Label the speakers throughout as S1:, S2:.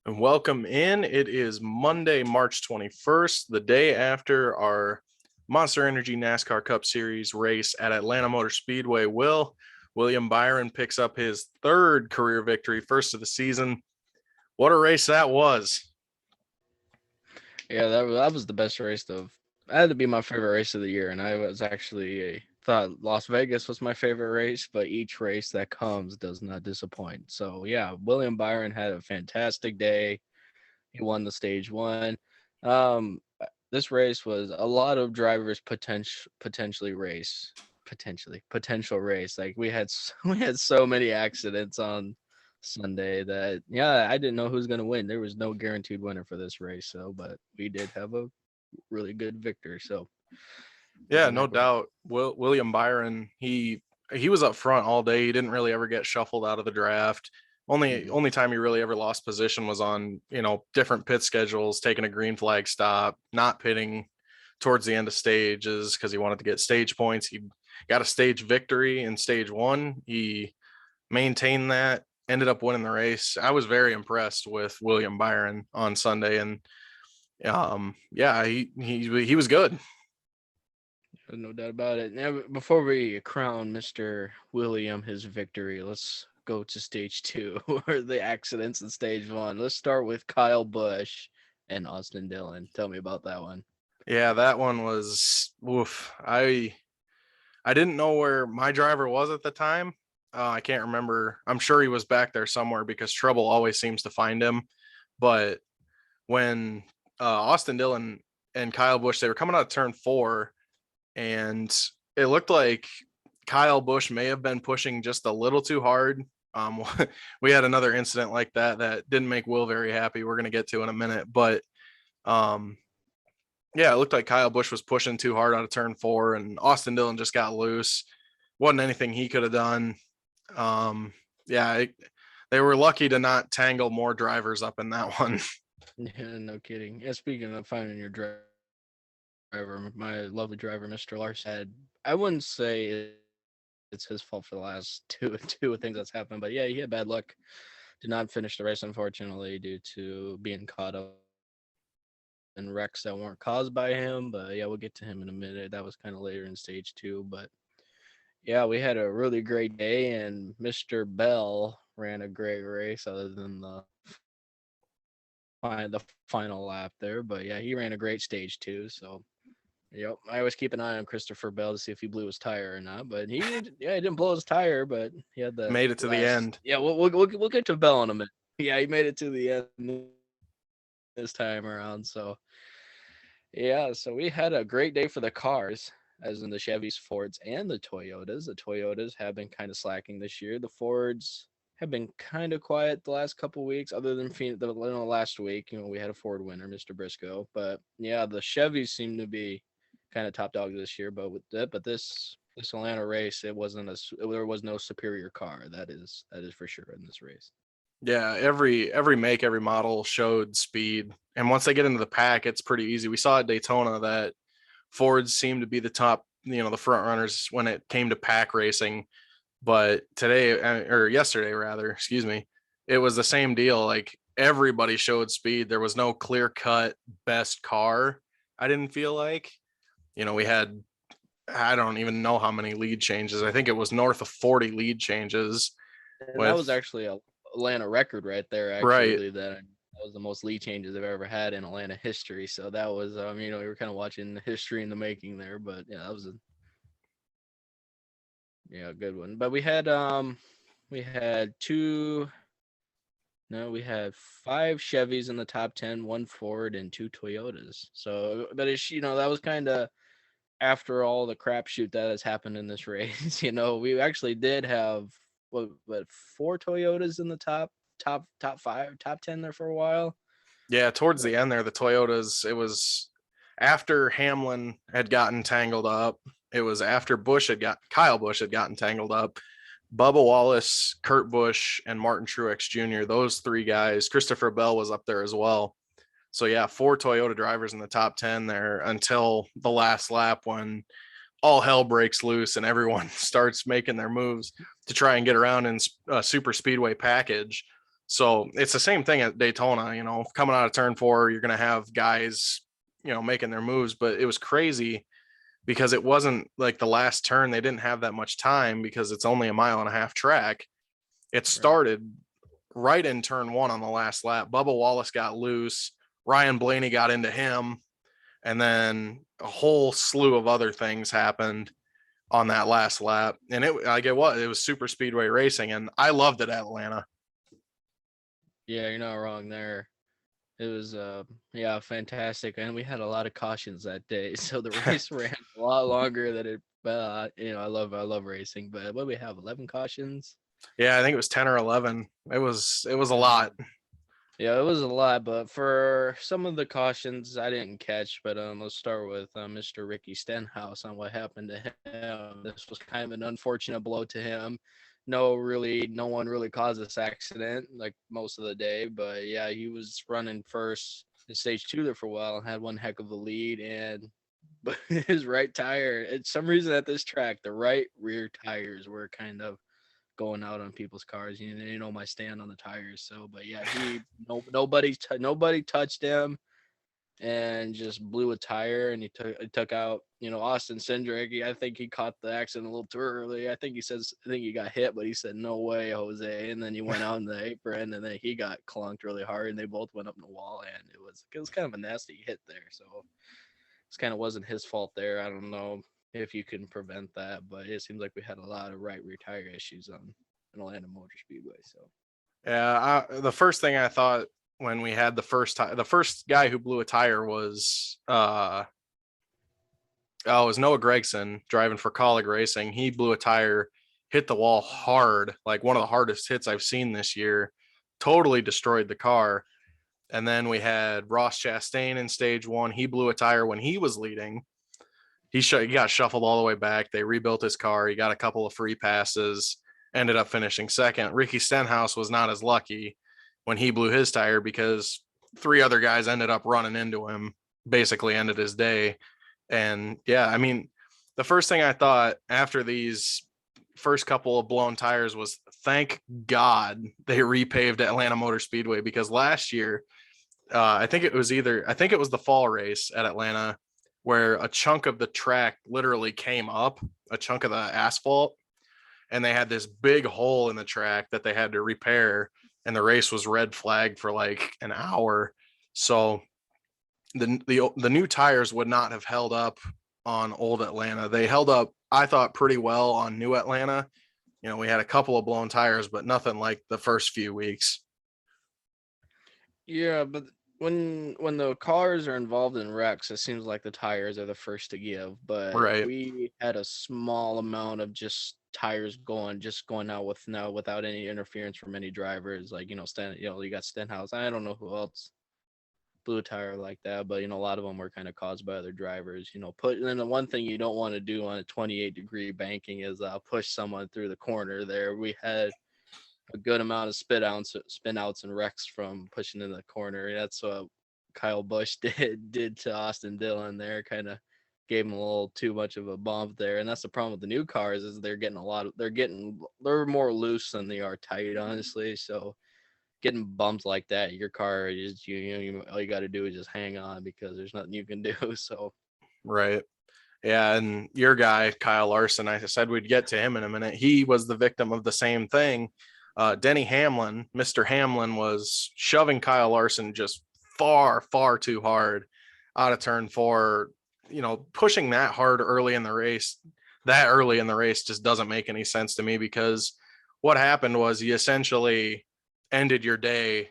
S1: And welcome in. It is Monday, March 21st, the day after our Monster Energy NASCAR Cup Series race at Atlanta Motor Speedway. William Byron picks up his third career victory, first of the season. What a race that was.
S2: Yeah, that was the best race of. That had to be my favorite race of the year, and I was actually thought Las Vegas was my favorite race, but each race that comes does not disappoint. So yeah, William Byron had a fantastic day. He won the stage one. This race was a lot of drivers potential race. Like we had so many accidents on Sunday that I didn't know who's gonna win. There was no guaranteed winner for this race, so but we did have a really good victor. So
S1: Yeah,
S2: isn't
S1: no
S2: that great?
S1: doubt. William Byron, he was up front all day. He didn't really ever get shuffled out of the draft. Only
S2: Mhm.
S1: only time he really ever lost position was on, different pit schedules, taking a green flag stop, not pitting towards the end of stages because he wanted to get stage points. He got a stage victory in stage one. He maintained that, ended up winning the race. I was very impressed with William Byron on Sunday, and yeah, he was good.
S2: There's no doubt about it. Now, before we crown Mr. William his victory, let's go to stage two, or the accidents in stage one. Let's start with Kyle Busch and Austin Dillon. Tell me about that one.
S1: Yeah, that one was oof. I didn't know where my driver was at the time. I can't remember. I'm sure he was back there somewhere because trouble always seems to find him. But when Austin Dillon and Kyle Busch, they were coming out of turn four, and it looked like Kyle Busch may have been pushing just a little too hard. Um, we had another incident like that didn't make Will very happy. We're going to get to in a minute, but um, yeah, it looked like Kyle Busch was pushing too hard out of turn four, and Austin Dillon just got loose. Wasn't anything he could have done. Um, yeah, they were lucky to not tangle more drivers up in that one.
S2: Yeah, no kidding. Yeah, speaking of finding your driver, my lovely driver, Mr. Larson, I wouldn't say it's his fault for the last two things that's happened, but yeah, he had bad luck. Did not finish the race, unfortunately, due to being caught up in wrecks that weren't caused by him. But yeah, we'll get to him in a minute. That was kind of later in stage two. But yeah, we had a really great day, and Mr. Bell ran a great race, other than the final lap there. But yeah, he ran a great stage too. So yep, I always keep an eye on Christopher Bell to see if he blew his tire or not. But he didn't blow his tire, but he had the
S1: Made it to the
S2: last.
S1: end.
S2: Yeah, we'll get to Bell in a minute. Yeah, he made it to the end this time around. So yeah, so we had a great day for the cars, as in the Chevys, Fords, and the Toyotas. The Toyotas have been kind of slacking this year. The Fords have been kind of quiet the last couple weeks, other than last week. We had a Ford winner, Mr. Briscoe. But yeah, the Chevys seem to be kind of top dogs this year. But this Atlanta race, there was no superior car. That is for sure in this race.
S1: Yeah, every make, every model showed speed, and once they get into the pack, it's pretty easy. We saw at Daytona that Fords seemed to be the top, the front runners when it came to pack racing. But today, or yesterday rather, excuse me, it was the same deal. Like everybody showed speed. There was no clear cut best car. I didn't feel like, we had, I don't even know how many lead changes. I think it was north of 40 lead changes
S2: And that
S1: with,
S2: was actually a Atlanta record right there.
S1: right.
S2: Actually, that was the most lead changes I've ever had in Atlanta history. So that was, we were kind of watching the history in the making there. But yeah, that was a good one. But we had two. No, we had five Chevys in the top 10, one Ford, and two Toyotas. So, but that was kind of after all the crapshoot that has happened in this race. We actually did have what four Toyotas in the top five, top 10 there for a while.
S1: Yeah, towards
S2: But
S1: the end there, the Toyotas, it was after Hamlin had gotten tangled up. It was after Kyle Busch had gotten tangled up. Bubba Wallace, Kurt Busch, and Martin Truex Jr. Those three guys. Christopher Bell was up there as well. So yeah, four Toyota drivers in the top 10 there until the last lap when all hell breaks loose and everyone starts making their moves to try and get around in a super speedway package. So it's the same thing at Daytona, you know, coming out of turn 4, you're going to have guys, you know, making their moves, but it was crazy because it wasn't like the last turn. They didn't have that much time because it's only a mile and a half track. It
S2: Right.
S1: started right in turn 1 on the last lap. Bubba Wallace got loose. Ryan Blaney got into him. And then a whole slew of other things happened on that last lap. And it was super speedway racing. And I loved it at Atlanta.
S2: Yeah, you're not wrong there. It was yeah, fantastic, and we had a lot of cautions that day, so the race ran a lot longer than it. You know, I love racing, but what do we have? 11 cautions.
S1: Yeah, I think it was 10 or 11. It was a
S2: Yeah.
S1: lot.
S2: Yeah, it was a lot, but for some of the cautions I didn't catch. But let's start with Mr. Ricky Stenhouse on what happened to him. This was kind of an unfortunate blow to him. No one really caused this accident like most of the day, but yeah, he was running first in stage 2 there for a while and had one heck of a lead. And but his right tire, at some reason at this track, the right rear tires were kind of going out on people's cars. You know my stand on the tires. So, but yeah, nobody touched him and just blew a tire, and he took out Austin Cindric. I think he caught the accident a little too early. I think he got hit, but he said no way, Jose. And then he went out in the apron, and then he got clunked really hard, and they both went up in the wall, and it was kind of a nasty hit there. So this kind of wasn't his fault there. I don't know if you can prevent that, but it seems like we had a lot of right rear tire issues on Atlanta Motor Speedway. So
S1: Yeah, the first thing I thought when we had the first guy who blew a tire was it was Noah Gregson driving for Colleague Racing. He blew a tire, hit the wall hard, like one of the hardest hits I've seen this year. Totally destroyed the car. And then we had Ross Chastain in stage 1. He blew a tire when he was leading. He got shuffled all the way back. They rebuilt his car. He got a couple of free passes, ended up finishing second. Ricky Stenhouse was not as lucky when he blew his tire because 3 other guys ended up running into him, basically ended his day. And yeah, I mean, the first thing I thought after these first couple of blown tires was thank God they repaved Atlanta Motor Speedway, because last year, I think it was the fall race at Atlanta where a chunk of the track literally came up, a chunk of the asphalt, and they had this big hole in the track that they had to repair, and the race was red flagged for like an hour. So the new tires would not have held up on old Atlanta. They held up, I thought, pretty well on new Atlanta. You know, we had a couple of blown tires, but nothing like the first few weeks.
S2: yeah, but when the cars are involved in wrecks, it seems like the tires are the first to give. But
S1: Right.
S2: we had a small amount of just tires going out without any interference from any drivers. Like you got Stenhouse. I don't know who else blew a tire like that, but a lot of them were kind of caused by other drivers. And then the one thing you don't want to do on a 28-degree banking is push someone through the corner. There, we had a good amount of spin outs and wrecks from pushing in the corner. That's what Kyle Busch did to Austin Dillon there. Kind of gave him a little too much of a bump there, and that's the problem with the new cars is they're more loose than they are tight, honestly. So getting bumped like that, your car is all you got to do is just hang on because there's nothing you can do. So
S1: Right. Yeah, and your guy Kyle Larson, I said we'd get to him in a minute. He was the victim of the same thing. Denny Hamlin, Mr. Hamlin, was shoving Kyle Larson just far, far too hard out of turn 4. You know, pushing that hard early in the race, just doesn't make any sense to me, because what happened was you essentially ended your day.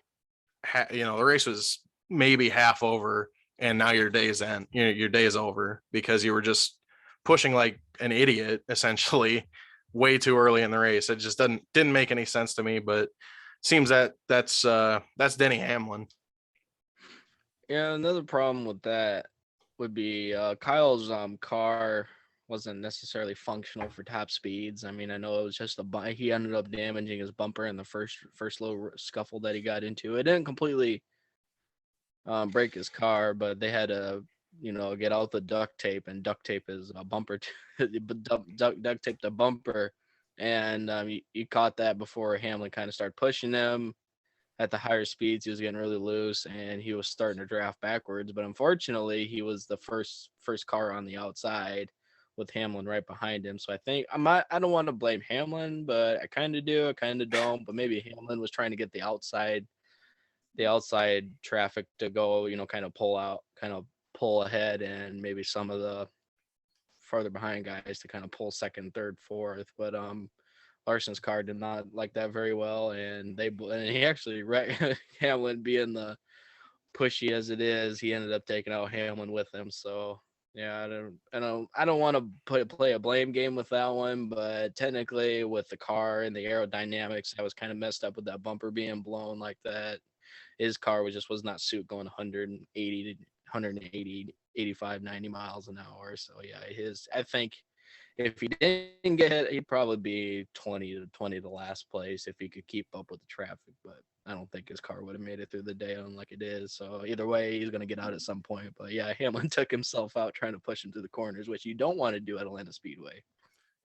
S1: The race was maybe half over, and now your day's end. Your day is over because you were just pushing like an idiot, essentially, way too early in the race. It just didn't make any sense to me. But it seems that's Denny Hamlin.
S2: yeah, another problem with that would be Kyle's car wasn't necessarily functional for top speeds. I mean, I know it was just he ended up damaging his bumper in the first little scuffle that he got into. It didn't completely break his car, but they had to get out the duct tape and duct tape his bumper duct tape the bumper. And he caught that before Hamlin kind of started pushing him. at the higher speeds, he was getting really loose and he was starting to draft backwards. But unfortunately, he was the first car on the outside with Hamlin right behind him. So I think I don't want to blame Hamlin, but I kind of do, I kind of don't. But maybe Hamlin was trying to get the outside traffic to go, kind of pull ahead, and maybe some of the farther behind guys to kind of pull second, third, fourth. But Larson's car did not like that very well, and he actually Hamlin being the pushy as it is, he ended up taking out Hamlin with him. So yeah, I don't want to play a blame game with that one, but technically with the car and the aerodynamics, I was kind of messed up with that bumper being blown like that. His car was not suit going 180 to 180, 85, 90 miles an hour. So yeah, I think if he didn't get hit, he'd probably be 20 the last place if he could keep up with the traffic. But I don't think his car would have made it through the day unlike it is. So either way, he's going to get out at some point. But yeah, Hamlin took himself out trying to push him through the corners, which you don't want to do at Atlanta Speedway.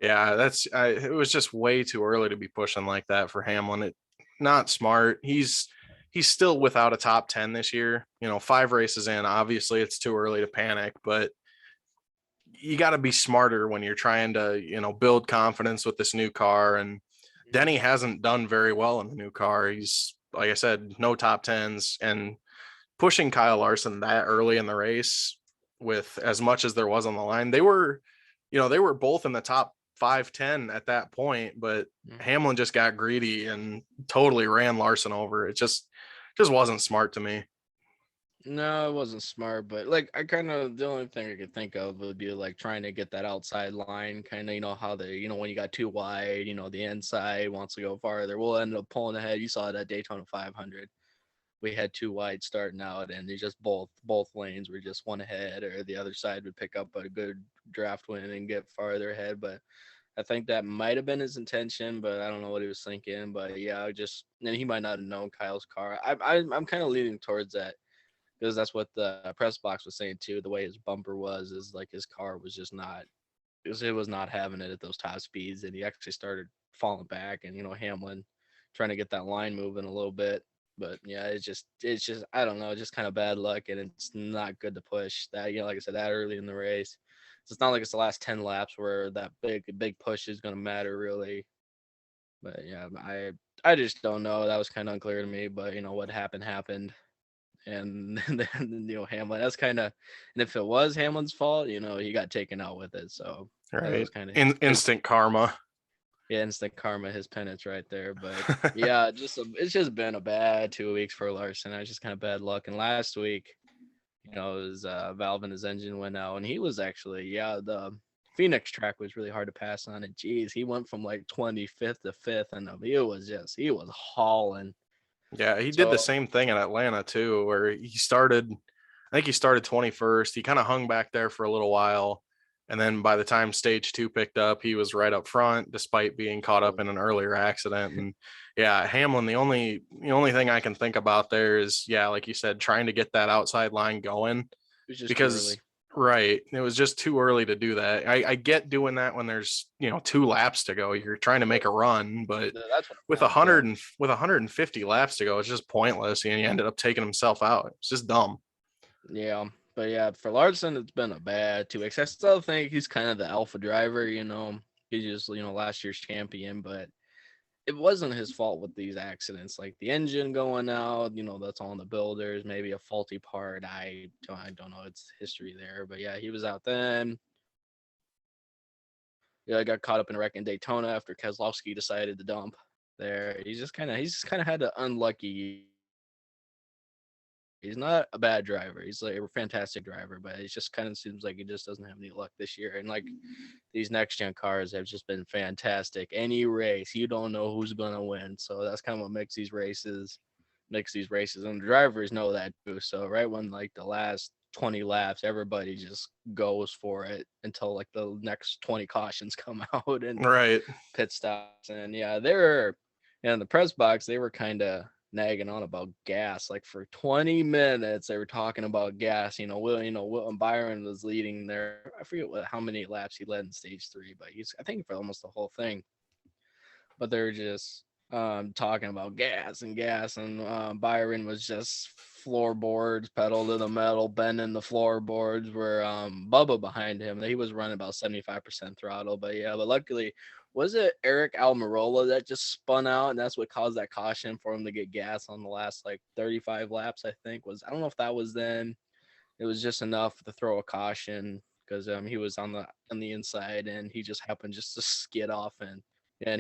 S1: Yeah, it was just way too early to be pushing like that for Hamlin. Not smart. He's still without a top 10 this year. 5 races in. Obviously, it's too early to panic, but you got to be smarter when you're trying to, build confidence with this new car. And Denny hasn't done very well in the new car. He's, like I said, no top 10s, and pushing Kyle Larson that early in the race with as much as there was on the line. They were both in the top 5-10 at that point, but Hamlin just got greedy and totally ran Larson over. It just wasn't smart to me.
S2: No, it wasn't smart, but the only thing I could think of would be like trying to get that outside line, kind of, how when you got too wide, the inside wants to go farther. We'll end up pulling ahead. You saw it at Daytona 500. We had too wide starting out, and they just both lanes were just one ahead, or the other side would pick up a good draft win and get farther ahead. But I think that might have been his intention, but I don't know what he was thinking. But yeah, and he might not have known Kyle's car. I'm kind of leaning towards that, because that's what the press box was saying too. The way his bumper was is like his car was just not, it was not having it at those top speeds, and he actually started falling back, and Hamlin trying to get that line moving a little bit. But yeah, it's just I don't know, just kind of bad luck, and it's not good to push that, like I said, that early in the race. So it's not like it's the last 10 laps where that big push is going to matter really. But yeah, I just don't know. That was kind of unclear to me, but what happened. And then Hamlin, that's kind of, and if it was Hamlin's fault, he got taken out with it. So that
S1: Right.
S2: was kind of
S1: Instant karma.
S2: yeah, instant karma, his penance right there. But yeah, it's just been a bad 2 weeks for Larson. It's just kind of bad luck. And last week, his valve in his engine went out, and he was actually, the Phoenix track was really hard to pass on. And geez, he went from like 25th to 5th, and he was hauling.
S1: Yeah, he did the same thing in Atlanta too, where I think he started 21st. He kind of hung back there for a little while. And then by the time stage 2 picked up, he was right up front, despite being caught up in an earlier accident. And yeah, Hamlin, the only thing I can think about there is, yeah, like you said, trying to get that outside line going.
S2: It was just
S1: because right, it was just too early to do that. I get doing that when there's 2 laps to go. You're trying to make a run, but
S2: that's what
S1: with 150 laps to go, it's just pointless, and he ended up taking himself out. It's just dumb.
S2: Yeah, but yeah, for Larson, it's been a bad 2 weeks. I still think he's kind of the alpha driver. He's just last year's champion, but it wasn't his fault with these accidents, like the engine going out. That's on the builders, maybe a faulty part. I don't know. It's history there, but yeah, he was out then. Yeah, I got caught up in a wreck in Daytona after Keselowski decided to dump there. He's just kind of had an unlucky. He's not a bad driver. He's like a fantastic driver, but it just kind of seems like he just doesn't have any luck this year. And like these next gen cars have just been fantastic. Any race, you don't know who's gonna win. So that's kind of what makes these races. And the drivers know that too. So right when like the last 20 laps, everybody just goes for it until like the next 20 cautions come out and
S1: Right.
S2: pit stops. And yeah, they were in the press box, they were kind of nagging on about gas. Like for 20 minutes, they were talking about gas. Will Byron was leading there. I forget how many laps he led in stage 3, but I think for almost the whole thing. But they're just talking about gas, and Byron was just floorboards, pedal to the metal, bending the floorboards. Where Bubba behind him, he was running about 75% throttle. But yeah, but luckily, was it Eric Almirola that just spun out, and that's what caused that caution for him to get gas on the last like 35 laps? I think was, I don't know if that was then. It was just enough to throw a caution because he was on the inside, and he just happened just to skid off, and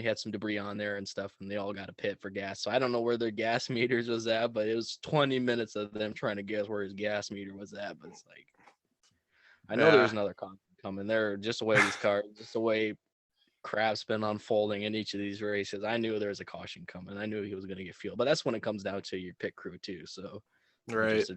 S2: he had some debris on there and stuff, and they all got a pit for gas. So I don't know where their gas meters was at, but it was 20 minutes of them trying to guess where his gas meter was at. But it's like, I know
S1: Yeah.
S2: there's another con coming. They're just the way these cars, just the way crap's been unfolding in each of these races. I knew there was a caution coming. I knew he was going to get fuel, but that's when it comes down to your pit crew too. So
S1: Right.
S2: just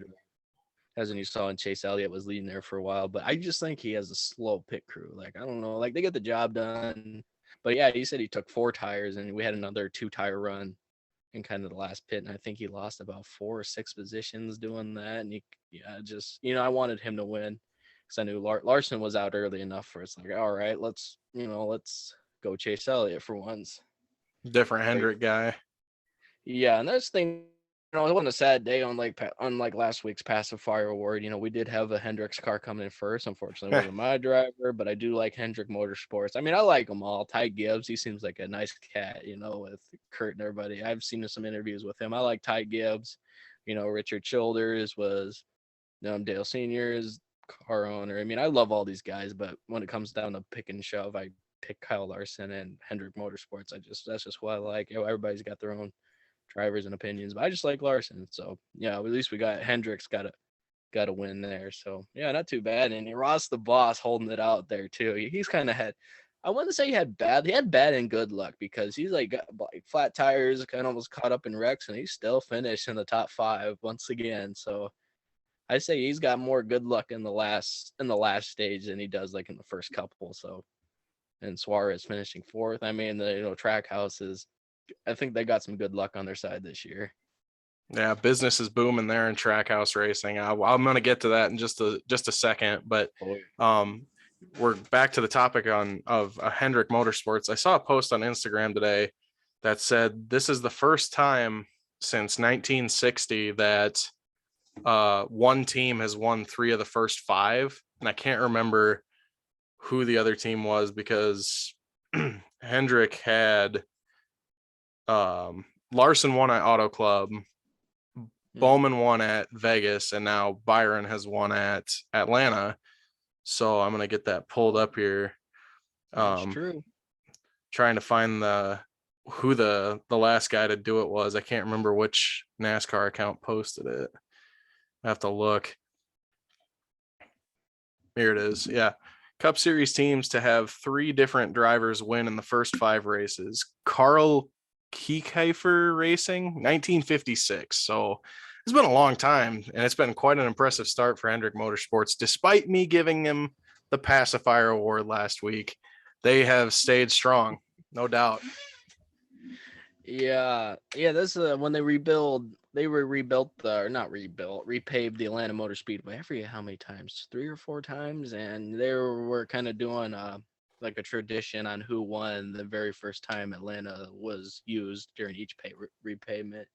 S2: as you saw, and Chase Elliott was leading there for a while, but I just think he has a slow pit crew. Like, I don't know, like they get the job done. But yeah, he said he took 4 tires, and we had another 2 tire run in kind of the last pit, and I think he lost about 4 or 6 positions doing that. And yeah, just I wanted him to win because I knew Larson was out early enough for us. Like, all right, let's go Chase Elliott for once.
S1: Different
S2: But
S1: Hendrick guy.
S2: yeah, and that's the thing. It wasn't a sad day on like last week's Pacifier Award. We did have a Hendricks car coming in first. Unfortunately, it wasn't my driver, but I do like Hendrick Motorsports. I mean, I like them all. Ty Gibbs, he seems like a nice cat, with Kurt and everybody. I've seen some interviews with him. I like Ty Gibbs. Richard Childers was Dale Senior's car owner. I mean, I love all these guys, but when it comes down to pick and shove, I pick Kyle Larson and Hendrick Motorsports. That's just what I like. Everybody's got their own drivers and opinions, but I just like Larson. So yeah, at least we got Hendricks got a win there. So yeah, not too bad. And Ross the boss holding it out there too. He's kind of had, I wouldn't say he had bad and good luck, because he's like got like flat tires, kind of almost caught up in wrecks, and he's still finished in the top 5 once again. So I say he's got more good luck in the last stage than he does like in the first couple. So, and Suarez finishing 4th. I mean, the Trackhouse is, I think they got some good luck on their side this year.
S1: Yeah, business is booming there in Trackhouse racing. I'm going to get to that in just a second, but we're back to the topic of Hendrick Motorsports. I saw a post on Instagram today that said this is the first time since 1960 that one team has won 3 of the first 5, and I can't remember who the other team was because Hendrick had Larson won at Auto Club, Bowman won at Vegas, and now Byron has won at Atlanta. So I'm gonna get that pulled up here.
S2: That's true.
S1: Trying to find who the last guy to do it was. I can't remember which NASCAR account posted it. I have to look. Here it is. Yeah. Cup Series teams to have 3 different drivers win in the first 5 races. Carl Kiekhaefer Racing, 1956. So it's been a long time, and it's been quite an impressive start for Hendrick Motorsports. Despite me giving him the Pacifier Award last week, they have stayed strong, no doubt.
S2: Yeah. This when they rebuilt. They repaved the Atlanta Motor Speedway. I forget how many times, 3 or 4 times, and they were kind of doing like a tradition on who won the very first time Atlanta was used during each repavement.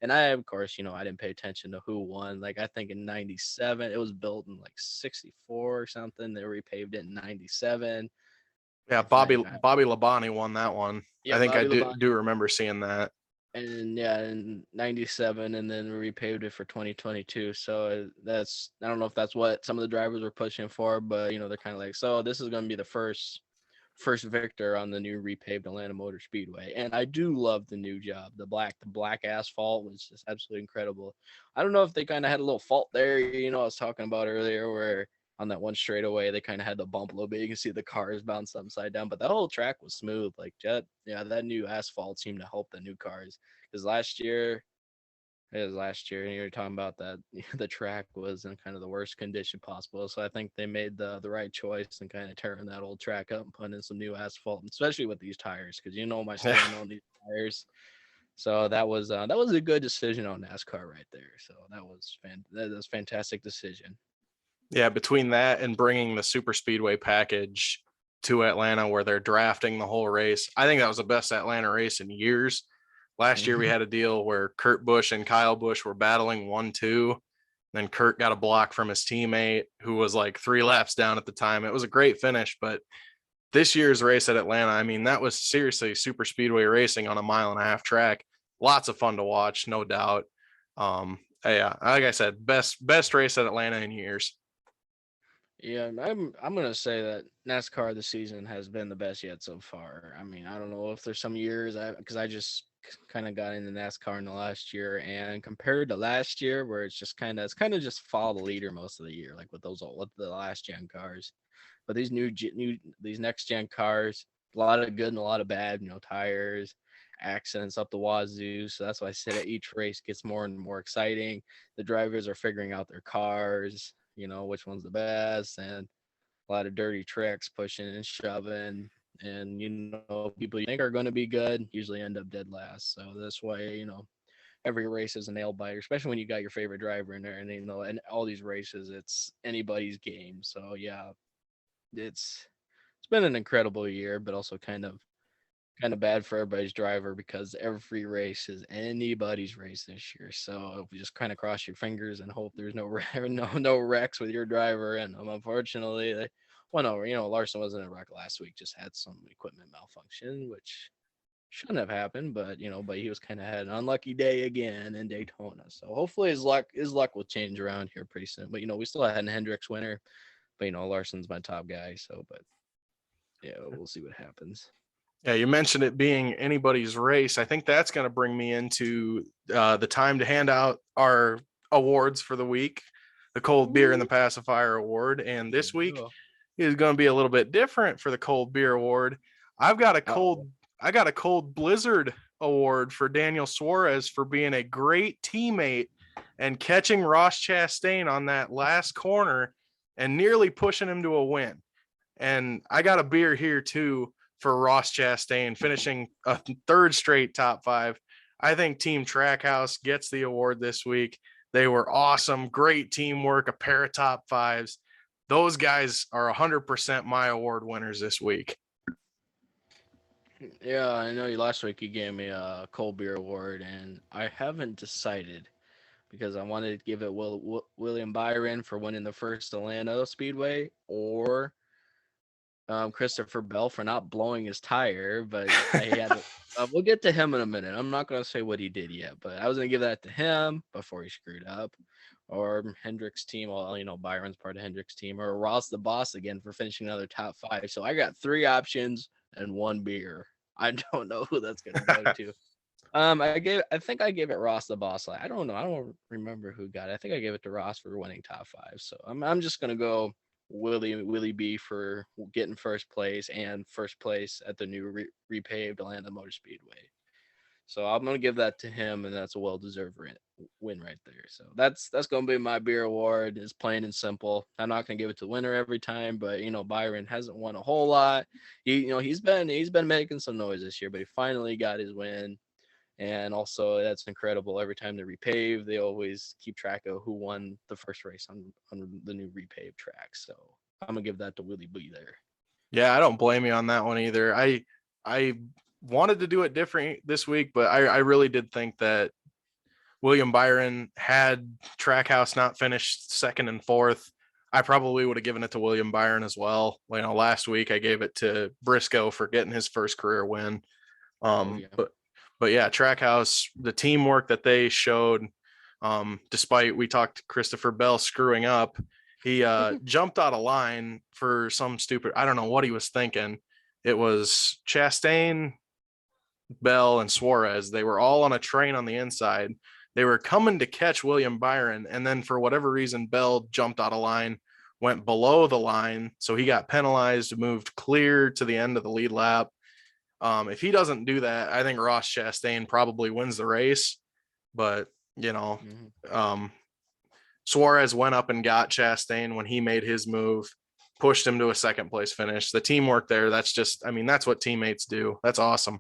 S2: And I, of course, I didn't pay attention to who won. Like, I think in 97, it was built in like 64 or something. They repaved it in 97.
S1: Yeah, Bobby Labonte won that one.
S2: Yeah,
S1: I think
S2: Bobby
S1: I
S2: Labonte.
S1: do remember seeing that.
S2: And yeah, in 97, and then repaved it for 2022. So that's, I don't know if that's what some of the drivers were pushing for, but they're kind of like, so this is going to be the first victor on the new repaved Atlanta Motor Speedway. And I do love the new job. The black asphalt was just absolutely incredible. I don't know if they kind of had a little fault there, I was talking about earlier, where on that one straightaway they kind of had the bump a little bit. You can see the cars bounce upside down, but the whole track was smooth. Like, that new asphalt seemed to help the new cars, because last year, and you were talking about that the track was in kind of the worst condition possible. So I think they made the right choice and kind of tearing that old track up and putting in some new asphalt, especially with these tires, because my stand on these tires. So that was a good decision on NASCAR right there. So that was fantastic decision.
S1: Yeah, between that and bringing the super speedway package to Atlanta where they're drafting the whole race, I think that was the best Atlanta race in years. Last year we had a deal where Kurt Busch and Kyle Busch were battling 1-2. Then Kurt got a block from his teammate who was like 3 laps down at the time. It was a great finish, but this year's race at Atlanta, I mean, that was seriously super speedway racing on a 1.5-mile track. Lots of fun to watch, no doubt. Yeah, like I said, best race at Atlanta in years.
S2: Yeah, I'm gonna say that NASCAR this season has been the best yet so far. I mean, I don't know if there's some years because I just kind of got into NASCAR in the last year, and compared to last year, where it's kind of just follow the leader most of the year, like with the last gen cars. But these these next gen cars, a lot of good and a lot of bad. Tires, accidents up the wazoo. So that's why I said each race gets more and more exciting. The drivers are figuring out their cars, which one's the best, and a lot of dirty tricks, pushing and shoving. And people you think are going to be good usually end up dead last. So this way, every race is a nail biter, especially when you got your favorite driver in there. And and all these races, it's anybody's game. So yeah, it's been an incredible year, but also kind of bad for everybody's driver because every race is anybody's race this year. So if you just kind of cross your fingers and hope there's no wrecks with your driver. And unfortunately, no, Larson wasn't in a wreck last week, just had some equipment malfunction, which shouldn't have happened, but but he was kind of had an unlucky day again in Daytona. So hopefully his luck will change around here pretty soon. But we still had a Hendricks winner, but Larson's my top guy. So, but yeah, we'll see what happens.
S1: Yeah, you mentioned it being anybody's race. I think that's going to bring me into the time to hand out our awards for the week, the Cold Beer and the Pacifier Award. And this week is going to be a little bit different for the Cold Beer Award. I got a cold blizzard award for Daniel Suarez for being a great teammate and catching Ross Chastain on that last corner and nearly pushing him to a win. And I got a beer here too for Ross Chastain, finishing a third straight top 5. I think Team Trackhouse gets the award this week. They were awesome, great teamwork, a pair of top 5s. Those guys are 100% my award winners this week.
S2: Yeah, I know you last week you gave me a cold beer award, and I haven't decided because I wanted to give it William Byron for winning the first Atlanta Speedway, or Christopher Bell for not blowing his tire. But I had we'll get to him in a minute. I'm not going to say what he did yet, but I was going to give that to him before he screwed up, or Hendrick's team. Well, Byron's part of Hendrick's team, or Ross the Boss again for finishing another top 5. So I got 3 options and 1 beer. I don't know who that's going to go to. I think I gave it Ross the Boss. I don't know. I don't remember who got it. I think I gave it to Ross for winning top 5. So I'm just going to go Willie B for getting first place and first place at the new repaved Atlanta Motor Speedway. So I'm gonna give that to him, and that's a well-deserved win right there. So that's gonna be my beer award. It's plain and simple. I'm not gonna give it to the winner every time, but Byron hasn't won a whole lot. He's been making some noise this year, but he finally got his win. And also, that's incredible. Every time they repave, they always keep track of who won the first race on the new repaved track. So I'm gonna give that to Willie B there.
S1: Yeah, I don't blame you on that one either. I wanted to do it different this week, but I really did think that William Byron, had Trackhouse not finished second and fourth, I probably would have given it to William Byron as well. Last week I gave it to Briscoe for getting his first career win.
S2: Yeah.
S1: But yeah, Trackhouse, the teamwork that they showed, despite we talked Christopher Bell screwing up, he jumped out of line for some stupid, I don't know what he was thinking. It was Chastain, Bell, and Suarez. They were all on a train on the inside. They were coming to catch William Byron, and then for whatever reason, Bell jumped out of line, went below the line, so he got penalized, moved clear to the end of the lead lap. If he doesn't do that, I think Ross Chastain probably wins the race. But Suarez went up and got Chastain when he made his move, pushed him to a second place finish. The teamwork there, that's what teammates do. That's awesome.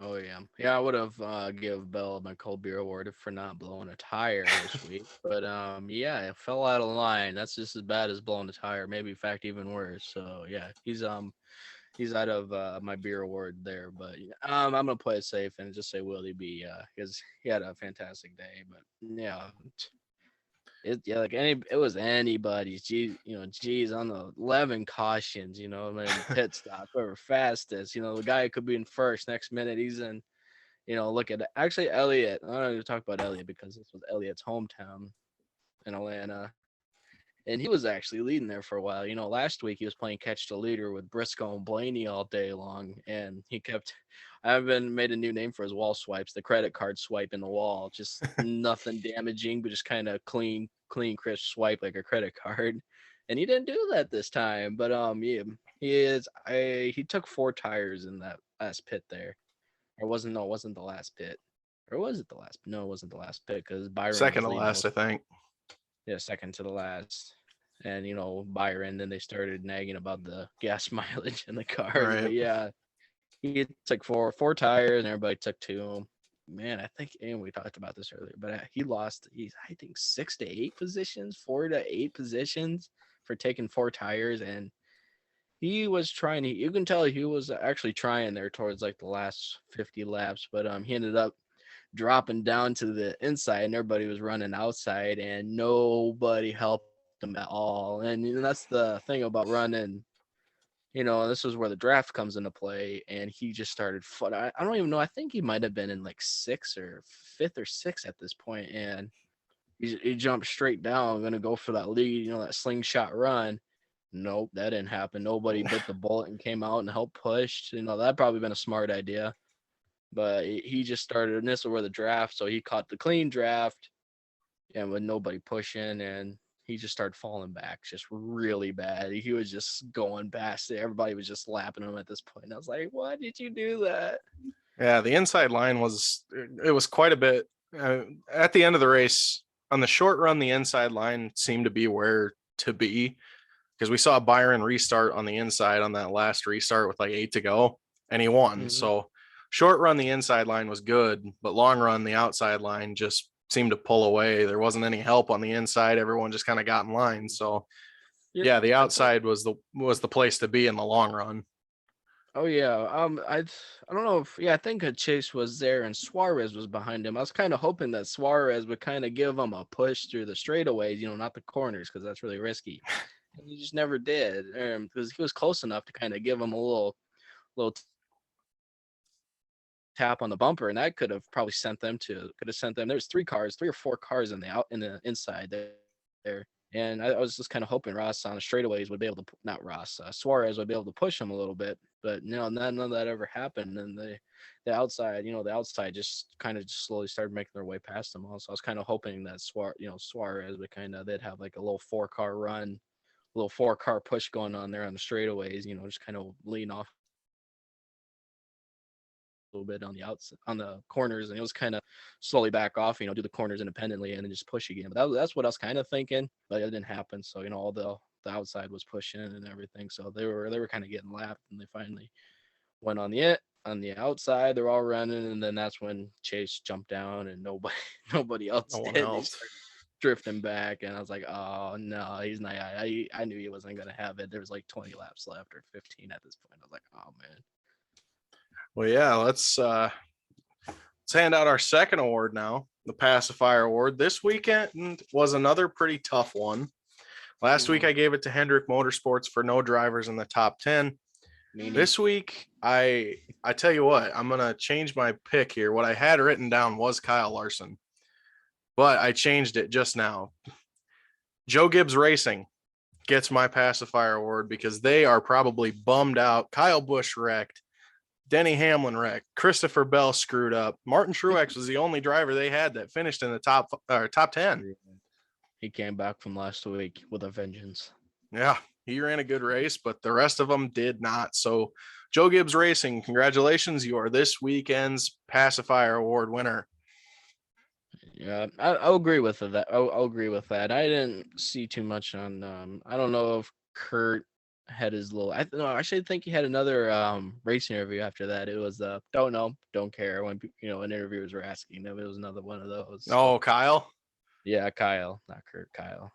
S2: Oh yeah. I would have give Bell my cold beer award for not blowing a tire this week, but yeah, it fell out of line. That's just as bad as blowing a tire, maybe in fact even worse. So yeah, he's out of my beer award there. But I'm gonna play it safe and just say Willie B. Because he had a fantastic day. But yeah, it was anybody's. Geez, on the 11 cautions. And pit stop, whoever fastest. The guy could be in first. Next minute he's in. Look at actually Elliott. I don't know to talk about Elliott because this was Elliott's hometown in Atlanta. And he was actually leading there for a while. Last week he was playing catch the leader with Briscoe and Blaney all day long. And I've been made a new name for his wall swipes, the credit card swipe in the wall. Just nothing damaging, but just kind of clean, crisp swipe like a credit card. And he didn't do that this time. But yeah, he took 4 tires in that last pit there. Or wasn't, no, it wasn't the last pit. Or was it the last? No, it wasn't the last pit because Byron
S1: Second
S2: was
S1: to
S2: leading
S1: last, I think.
S2: Yeah, second to the last. And Byron, then they started nagging about the gas mileage in the cars.
S1: Right.
S2: But yeah, he took four tires and everybody took 2. Man, I think, and we talked about this earlier, but he lost, I think 6 to 8 positions, 4 to 8 positions for taking 4 tires. And he was trying, you can tell he was actually trying there towards like the last 50 laps, but he ended up dropping down to the inside and everybody was running outside and nobody helped him at all. And that's the thing about running, this is where the draft comes into play. And he just started, I don't even know. I think he might have been in like 6th or 5th or 6th at this point. And he jumped straight down, going to go for that lead, that slingshot run. Nope, that didn't happen. Nobody bit the bullet and came out and helped push. That'd probably been a smart idea. But he just started, and this is where the draft, so he caught the clean draft and with nobody pushing, and he just started falling back just really bad. He was just going past it. Everybody was just lapping him at this point. And I was like, why did you do that?
S1: Yeah, the inside line it was quite a bit. At the end of the race, on the short run, the inside line seemed to be where to be because we saw Byron restart on the inside on that last restart with like 8 to go, and he won.
S2: Mm-hmm.
S1: So short run, the inside line was good, but long run, the outside line just seemed to pull away. There wasn't any help on the inside. Everyone just kind of got in line. So yeah, the outside was the place to be in the long run.
S2: Oh yeah. I don't know if I think Chase was there and Suarez was behind him. I was kind of hoping that Suarez would kind of give him a push through the straightaways, not the corners, because that's really risky. And he just never did, because he was close enough to kind of give him a little tap on the bumper, and that could have probably sent them. There's 3 or 4 cars in the inside there. And I was just kind of hoping Ross on the straightaways would be able to, not Ross, Suarez would be able to push him a little bit, but none of that ever happened. And the outside, the outside just kind of just slowly started making their way past them all. So I was kind of hoping that Suarez would they'd have like a little 4-car run, a little 4-car push going on there on the straightaways, just kind of lean off little bit on the outside, on the corners, and it was kind of slowly back off, do the corners independently and then just push again. But that's what I was kind of thinking, but it didn't happen. So all the outside was pushing and everything, so they were kind of getting lapped, and they finally went on the outside. They're all running, and then that's when Chase jumped down and nobody else did. They started drifting back, and I was like, oh no, he's not. I knew he wasn't gonna have it. There was like 20 laps left or 15 at this point. I was like, oh man.
S1: Well, yeah, let's hand out our second award now, the Pacifier Award. This weekend was another pretty tough one. Last week I gave it to Hendrick Motorsports for no drivers in the top 10. This week, I tell you what, I'm gonna change my pick here. What I had written down was Kyle Larson, but I changed it just now. Joe Gibbs Racing gets my Pacifier Award because they are probably bummed out. Kyle Busch wrecked. Denny Hamlin wrecked. Christopher Bell screwed up. Martin Truex was the only driver they had that finished in the top 10.
S2: He came back from last week with a vengeance.
S1: Yeah, he ran a good race, but the rest of them did not. So, Joe Gibbs Racing, congratulations. You are this weekend's Pacifier Award winner.
S2: Yeah, I'll agree with that. I'll agree with that. I didn't see too much on. I don't know if Kurt had his little. I actually think he had another race interview after that. It was don't know, don't care, when when interviewers were asking him. It was another one of those.
S1: Oh, Kyle.
S2: Yeah, Kyle, not Kurt. Kyle.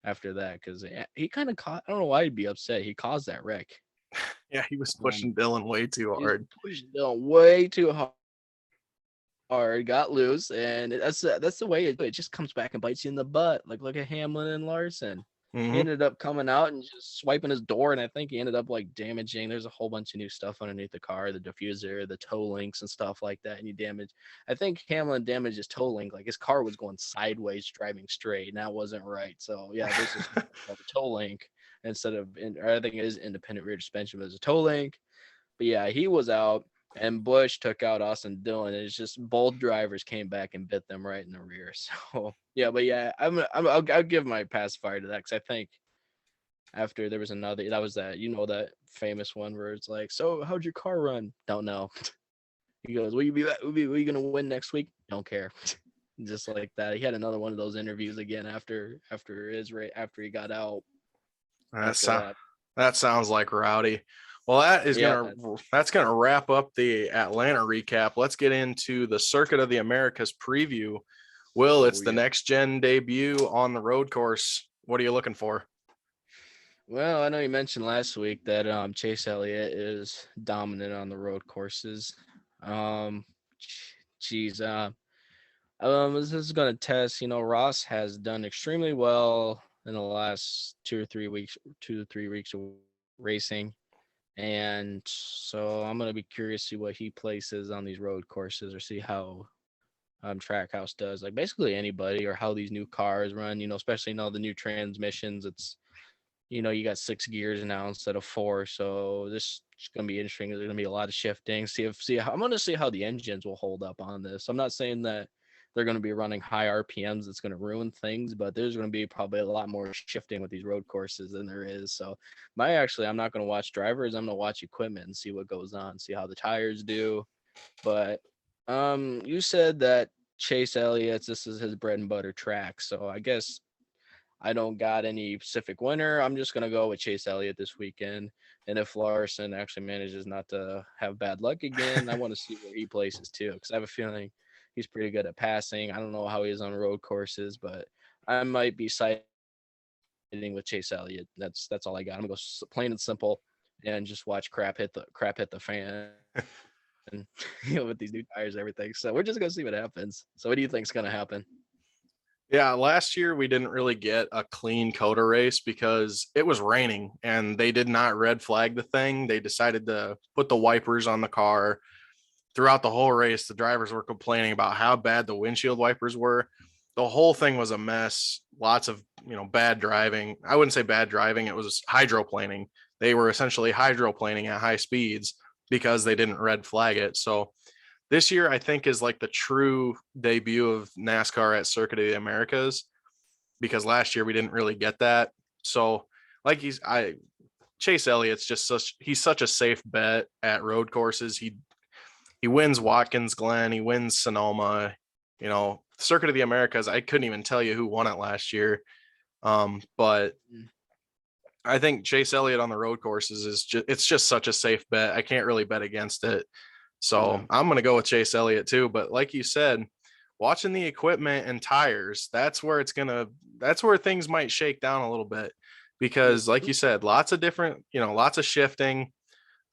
S2: After that, because he kind of caught. I don't know why he'd be upset. He caused that wreck.
S1: Yeah, he was
S2: Um,
S1: pushing Dillon way too
S2: he's
S1: hard.
S2: pushed Dillon way too hard, got loose, and that's the way it just comes back and bites you in the butt. Like look at Hamlin and Larson. He
S1: Hmm.
S2: ended up coming out and just swiping his door, and I think he ended up like damaging. There's a whole bunch of new stuff underneath the car, the diffuser, the toe links, and stuff like that. And he damaged. I think Hamlin damaged his toe link. Like his car was going sideways, driving straight, and that wasn't right. So yeah, there's this called the toe link instead of. I think it is independent rear suspension, but it's a toe link. But yeah, he was out, and Busch took out Austin Dillon. And it's just both drivers came back and bit them right in the rear. So yeah, but yeah, I'll give my pacifier to that because I think after there was another that was that that famous one where it's like, so how'd your car run? Don't know. He goes, will you be gonna win next week? Don't care. Just like that. He had another one of those interviews again after he got out
S1: That
S2: after
S1: sound
S2: that.
S1: that sounds like Rowdy. Well,
S2: Yeah,
S1: that's gonna wrap up the Atlanta recap. Let's get into the Circuit of the Americas preview. Will, it's the
S2: yeah.
S1: next gen debut on the road course. What are you looking for?
S2: Well, I know you mentioned last week that Chase Elliott is dominant on the road courses. Um, geez, this is going to test. Ross has done extremely well in the last 2 to 3 weeks of racing, and so I'm going to be curious to see what he places on these road courses or see how Trackhouse does. Like basically anybody or how these new cars run. Especially the new transmissions. It's you got 6 gears now instead of 4. So this is going to be interesting. There's going to be a lot of shifting. I'm going to see how the engines will hold up on this. I'm not saying that they're going to be running high RPMs. That's going to ruin things, but there's going to be probably a lot more shifting with these road courses than there is. So I'm not going to watch drivers. I'm going to watch equipment and see what goes on, see how the tires do. But you said that Chase Elliott, this is his bread and butter track. So I guess I don't got any Pacific winner. I'm just gonna go with Chase Elliott this weekend. And if Larson actually manages not to have bad luck again, I want to see where he places too, because I have a feeling he's pretty good at passing. I don't know how he is on road courses, but I might be siding with Chase Elliott. That's all I got. I'm gonna go plain and simple, and just watch crap hit the fan, and with these new tires, and everything. So we're just gonna see what happens. So what do you think's gonna happen?
S1: Yeah, last year we didn't really get a clean COTA race because it was raining and they did not red flag the thing. They decided to put the wipers on the car. Throughout the whole race, the drivers were complaining about how bad the windshield wipers were. The whole thing was a mess. Lots of, bad driving. I wouldn't say bad driving, it was hydroplaning. They were essentially hydroplaning at high speeds because they didn't red flag it. So this year I think is like the true debut of NASCAR at Circuit of the Americas because last year we didn't really get that. So like Chase Elliott's he's such a safe bet at road courses. He wins Watkins Glen, he wins Sonoma, Circuit of the Americas. I couldn't even tell you who won it last year. But
S2: Mm.
S1: I think Chase Elliott on the road courses it's just such a safe bet. I can't really bet against it. So
S2: No.
S1: I'm going to go with Chase Elliott too. But like you said, watching the equipment and tires, that's where things might shake down a little bit because like you said, lots of different, lots of shifting.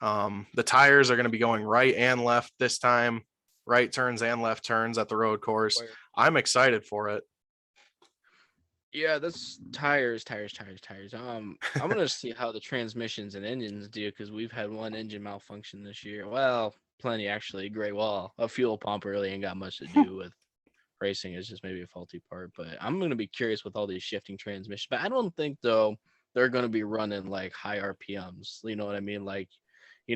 S1: The tires are going to be going right and left this time, right turns and left turns at the road course. I'm excited for it.
S2: Yeah, that's tires. I'm gonna see how the transmissions and engines do because we've had one engine malfunction this year. Well, plenty actually. Great wall. A fuel pump really ain't got much to do with racing. It's just maybe a faulty part. But I'm gonna be curious with all these shifting transmissions. But I don't think though they're gonna be running like high RPMs. You know what I mean? Like,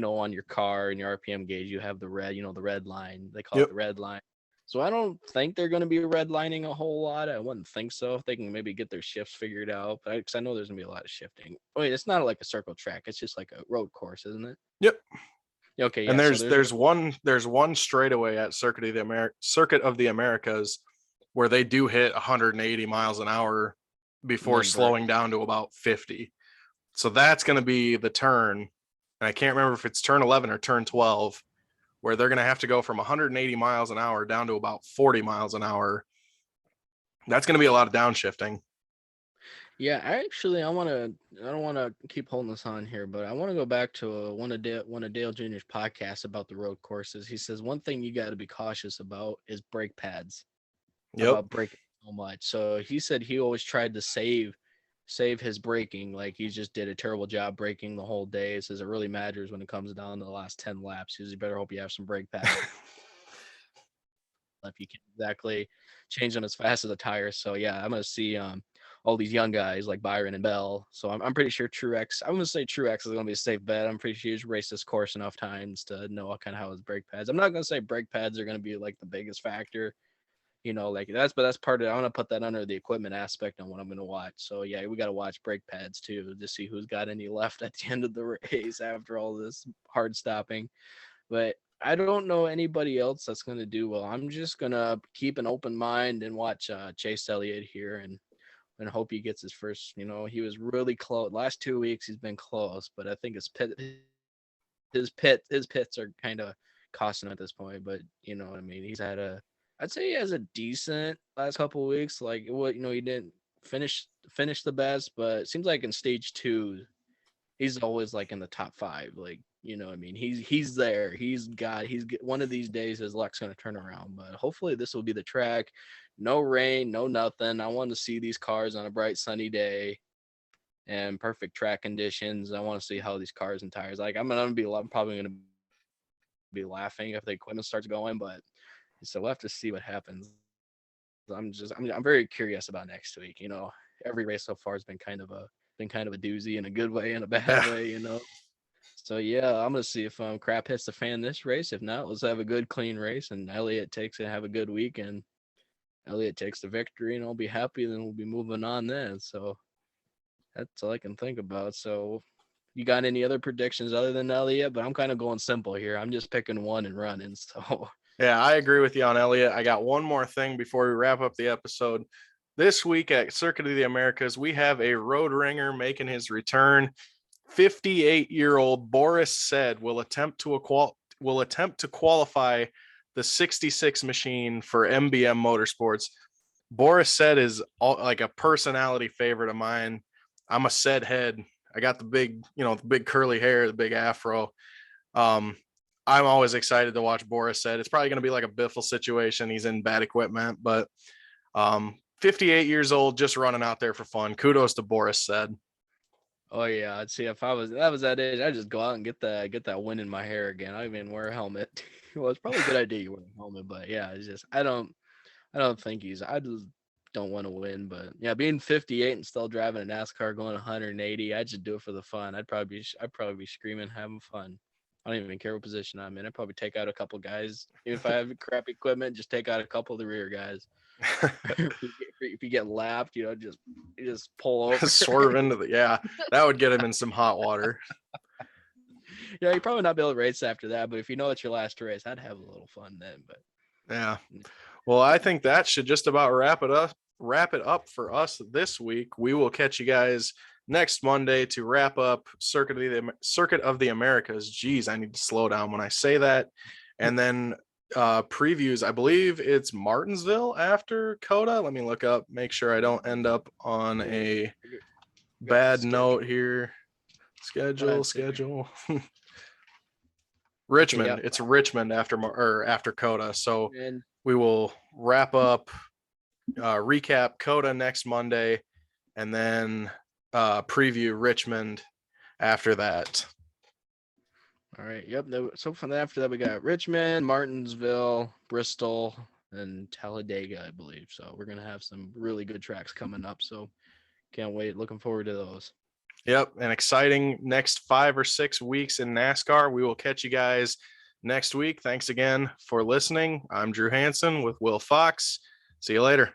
S2: on your car and your RPM gauge, you have the red. The red line. They call it
S1: Yep.
S2: the red line. So I don't think they're going to be redlining a whole lot. I wouldn't think so. If they can maybe get their shifts figured out, but because I know there's going to be a lot of shifting. Wait, it's not like a circle track. It's just like a road course, isn't it?
S1: Yep.
S2: Okay,
S1: And
S2: yeah. So
S1: there's one straightaway at Circuit of the Americas where they do hit 180 miles an hour before
S2: then break.
S1: slowing down to about 50. So that's going to be the turn. And I can't remember if it's turn 11 or turn 12 where they're going to have to go from 180 miles an hour down to about 40 miles an hour. That's going to be a lot of downshifting.
S2: Yeah, I don't want to keep holding this on here, but I want to go back to one of Dale Jr.'s podcasts about the road courses. He says one thing you got to be cautious about is brake pads,
S1: Yep.
S2: about braking so much. So he said he always tried to save his braking. Like he just did a terrible job braking the whole day. It says it really matters when it comes down to the last 10 laps. He says you better hope you have some brake pads if you can exactly change them as fast as the tires. So yeah, I'm gonna see all these young guys like Byron and Bell. So I'm pretty sure Truex. I'm gonna say Truex is gonna be a safe bet. I'm pretty sure he's raced this course enough times to know what kind of how his brake pads. I'm not gonna say brake pads are gonna be like the biggest factor. Like that's part of it. I want to put that under the equipment aspect on what I'm gonna watch. So yeah, we gotta watch brake pads too to see who's got any left at the end of the race after all this hard stopping. But I don't know anybody else that's going to do well. I'm just going to keep an open mind and watch Chase Elliott here and hope he gets his first. He was really close. Last 2 weeks he's been close, but I think his pits are kind of costing him at this point. But you know what I mean. I'd say he has a decent last couple of weeks. Like he didn't finish the best, but it seems like in stage 2 he's always like in the top 5. Like, what I mean? He's there. One of these days his luck's gonna turn around. But hopefully this will be the track. No rain, no nothing. I want to see these cars on a bright sunny day and perfect track conditions. I want to see how these cars and tires. Like I'm probably gonna be laughing if the equipment starts going, but so we'll have to see what happens. I'm very curious about next week. Every race so far has been kind of a doozy in a good way and a bad
S1: Yeah.
S2: way. So yeah, I'm gonna see if crap hits the fan this race. If not, let's have a good clean race and Elliott takes it, have a good week, and Elliott takes the victory, and I'll be happy. Then we'll be moving on then. So that's all I can think about. So you got any other predictions other than Elliott? But I'm kind of going simple here. I'm just picking one and running. So
S1: Yeah, I agree with you on Elliott. I got one more thing before we wrap up the episode. This week at Circuit of the Americas, we have a road ringer making his return. 58-year-old Boris Said will attempt to qualify the 66 machine for MBM Motorsports. Boris Said is like a personality favorite of mine. I'm a Said head. I got the big, the big curly hair, the big afro. Um, I'm always excited to watch Boris Said. It's probably going to be like a Biffle situation. He's in bad equipment, but 58 years old, just running out there for fun. Kudos to Boris Said.
S2: oh yeah, I'd see if that was that age, I'd just go out and get that wind in my hair again. I even wear a helmet. Well, it's probably a good idea you wear a helmet, but yeah, it's just I don't think I just don't want to win. But yeah, being 58 and still driving a NASCAR going 180, I just do it for the fun. I'd probably be screaming, having fun. I don't even care what position I'm in. I'd probably take out a couple guys. Even if I have crap equipment, just take out a couple of the rear guys. if you get lapped, just pull over.
S1: Swerve into that would get him in some hot water.
S2: Yeah, you probably not be able to race after that, but if you know it's your last race, I'd have a little fun then. But
S1: Yeah. Well, I think that should just about wrap it up for us this week. We will catch you guys next Monday to wrap up Circuit of the Americas. Geez, I need to slow down when I say that. And then previews, I believe it's Martinsville after Coda. Let me look up, make sure I don't end up on a bad note here. Schedule. Richmond.
S2: Okay, yeah.
S1: It's Richmond after Coda. So
S2: And
S1: we will wrap up, recap Coda next Monday, and then preview Richmond after that.
S2: all right, yep. So from after that, we got Richmond, Martinsville, Bristol, and Talladega, I believe. So we're gonna have some really good tracks coming up. So can't wait. Looking forward to those.
S1: Yep, an exciting next 5 or 6 weeks in NASCAR. We will catch you guys next week. Thanks again for listening. I'm Drew Hansen with Will Fox. See you later.